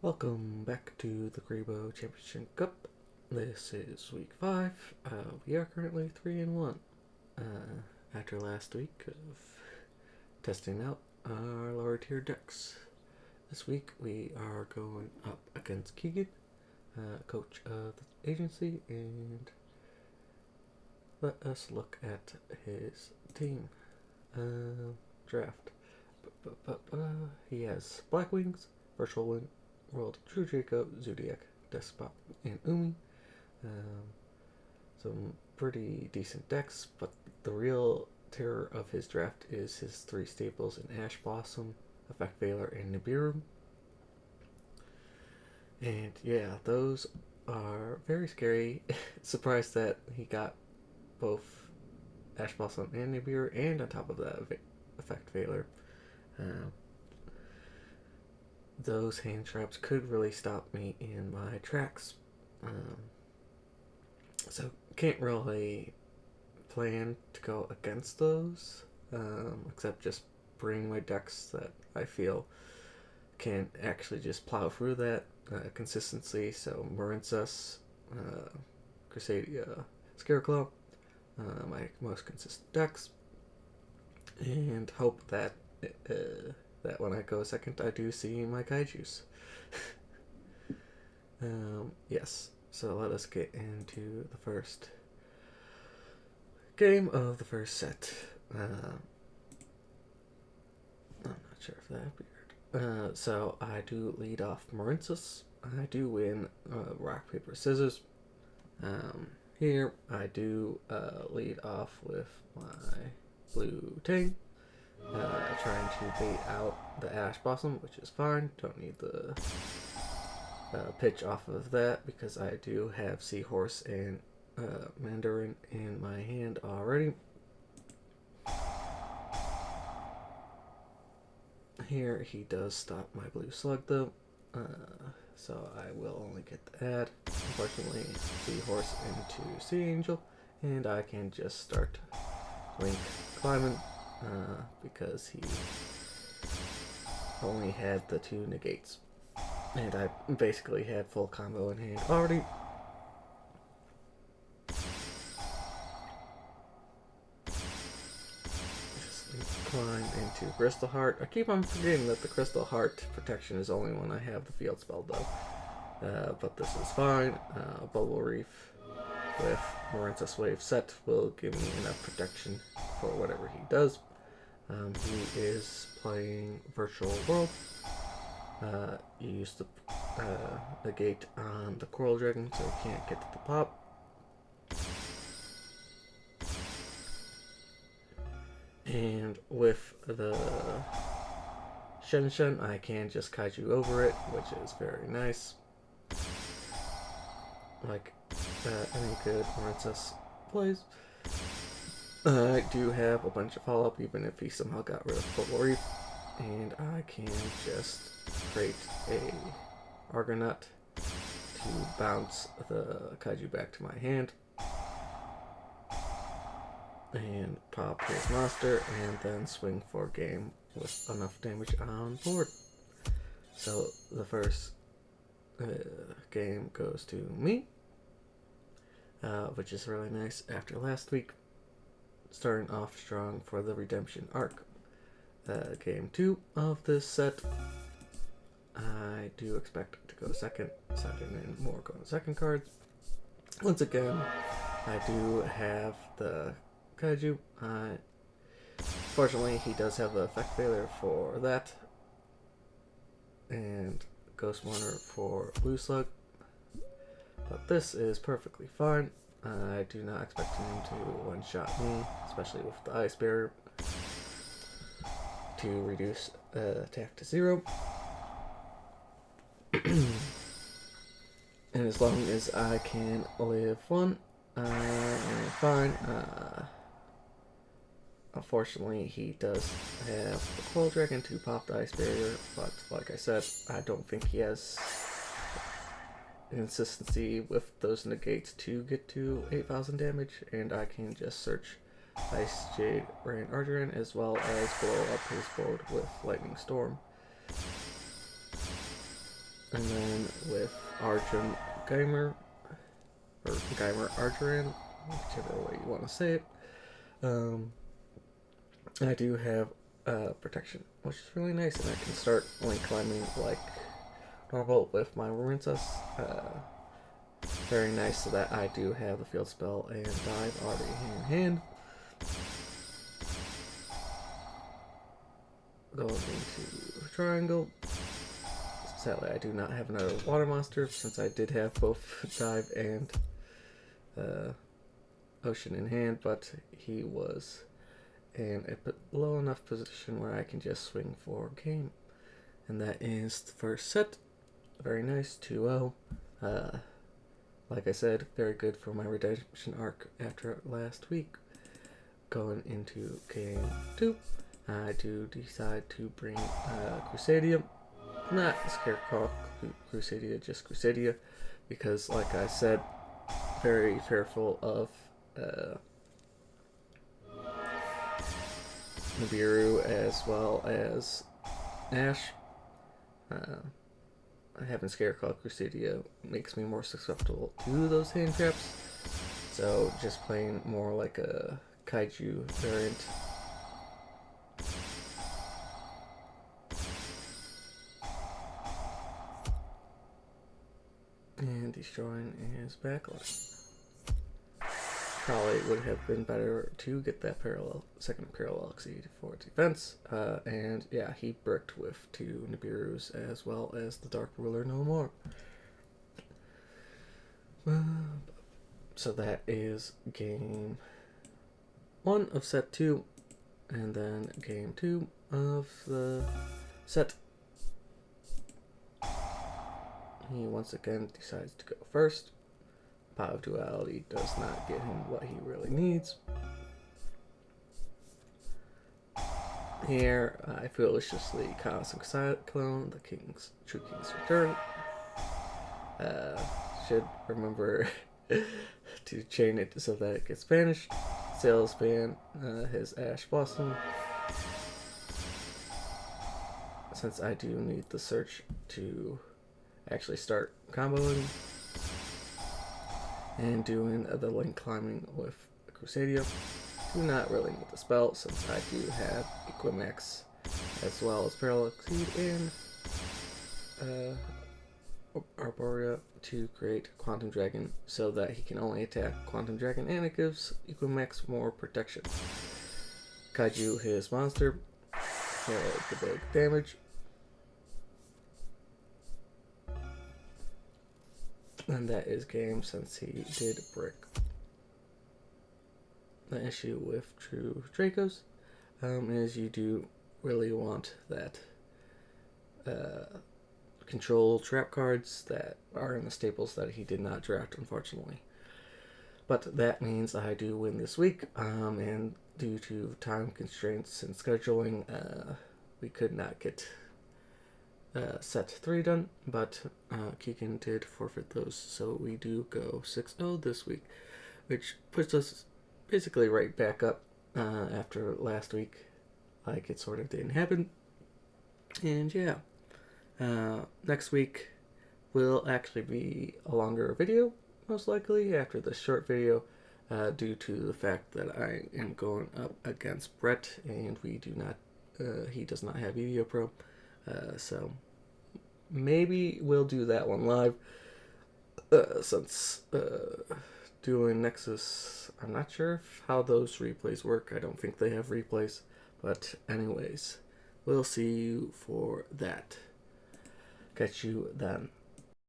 Welcome back to the Kuriboh Championship Cup. This is week 5. We are currently 3-1 after last week of testing out our lower tier decks. This week we are going up against Keegan, coach of the agency, and let us look at his team draft. He has Black Wings, Virtual Wing, World True Draco, Zodiac, Despot, and Umi. Some pretty decent decks, but the real terror of his draft is his 3 staples in Ash Blossom, Effect Veiler, and Nibiru. And yeah, those are very scary. Surprised that he got both Ash Blossom and Nibiru, and on top of that, Effect Veiler. Those hand traps could really stop me in my tracks. So can't really plan to go against those, except just bring my decks that I feel can actually just plow through that consistency. So Marincess, Crusadia, Scareclaw, my most consistent decks, and hope that that when I go second, I do see my Kaijus. Yes, so let us get into the first game of the first set. I'm not sure if that appeared. So I do lead off Marincess. I do win rock, paper, scissors. Here I do lead off with my blue Tang. Trying to bait out the Ash Blossom, which is fine. Don't need the pitch off of that because I do have Seahorse and Mandarin in my hand already. Here he does stop my blue slug though, so I will only get the ad. Unfortunately, Seahorse into Sea Angel, and I can just start Link climbing. Because he only had the 2 negates, and I basically had full combo in hand already. Just climb into Crystal Heart. I keep on forgetting that the Crystal Heart protection is only when I have the field spell though, but this is fine. Bubble Reef with Marincess Wave set will give me enough protection for whatever he does. He is playing Virtual World. You use the negate on the Coral Dragon, so he can't get to the pop. And with the Shen, I can just kaiju over it, which is very nice. Like any good Marincess plays. I do have a bunch of follow-up, even if he somehow got rid of Bubble Reef, and I can just create a Argonaut to bounce the Kaiju back to my hand, and pop his monster, and then swing for game with enough damage on board. So the first game goes to me, which is really nice after last week. Starting off strong for the redemption arc. Game 2 of this set, I do expect to go second, second and more going second cards. Once again, I do have the Kaiju. Fortunately, he does have the effect failure for that, and Ghost Runner for Blue Slug, but this is perfectly fine. I do not expect him to one-shot me, especially with the Ice Barrier, to reduce attack to 0. And as long as I can live 1, I'm fine. Unfortunately, he does have the Coral Dragon to pop the Ice Barrier, but like I said, I don't think he has consistency with those negates to get to 8,000 damage, and I can just search Ice Jade, Rain, Arduran, as well as blow up his board with Lightning Storm. And then with Arjun Gamer, or Gamer Arjuran, whichever way you want to say it, I do have protection, which is really nice, and I can start link climbing like normal with my Ruinsus. Very nice so that I do have the field spell and dive already hand in hand. Going into triangle. Sadly, I do not have another water monster since I did have both dive and ocean in hand, but he was in a low enough position where I can just swing for game. And that is the first set. Very nice, 2-0. Like I said, very good for my redemption arc after last week. Going into game 2, I do decide to bring Crusadia. Not Scarecrow Crusadia, just Crusadia, because like I said, very fearful of Nibiru as well as Ash. Having Scarecrow Crusadia makes me more susceptible to those hand traps, so just playing more like a Kaiju variant. And destroying his backline. Probably would have been better to get that second parallel exceed for defense. And yeah, he bricked with 2 Nibirus as well as the Dark Ruler no more. So that is game 1 of set 2, and then game 2 of the set. He once again decides to go first. Power of Duality does not get him what he really needs. Here, I foolishly Cosmic Cyclone, the True King's Return. Should remember to chain it so that it gets banished. Salesman, his Ash Blossom. Since I do need the search to actually start comboing and doing the link climbing with Crusadia. Do not really need the spell since I do have Equimax as well as Parallel Exceed and Arborea to create Quantum Dragon so that he can only attack Quantum Dragon and it gives Equimax more protection. Kaiju his monster for the big damage. And that is game since he did brick. The issue with True Dracos is you do really want that control trap cards that are in the staples that he did not draft, unfortunately. But that means I do win this week, and due to time constraints and scheduling, we could not get set 3 done, but Keegan did forfeit those, so we do go 6-0 this week, which puts us basically right back up after last week, like it sort of didn't happen. And yeah, next week will actually be a longer video, most likely, after the short video, due to the fact that I am going up against Brett, and we do not, he does not have Video Pro, so maybe we'll do that one live, since doing Nexus, I'm not sure how those replays work. I don't think they have replays, but anyways, we'll see you for that. Catch you then.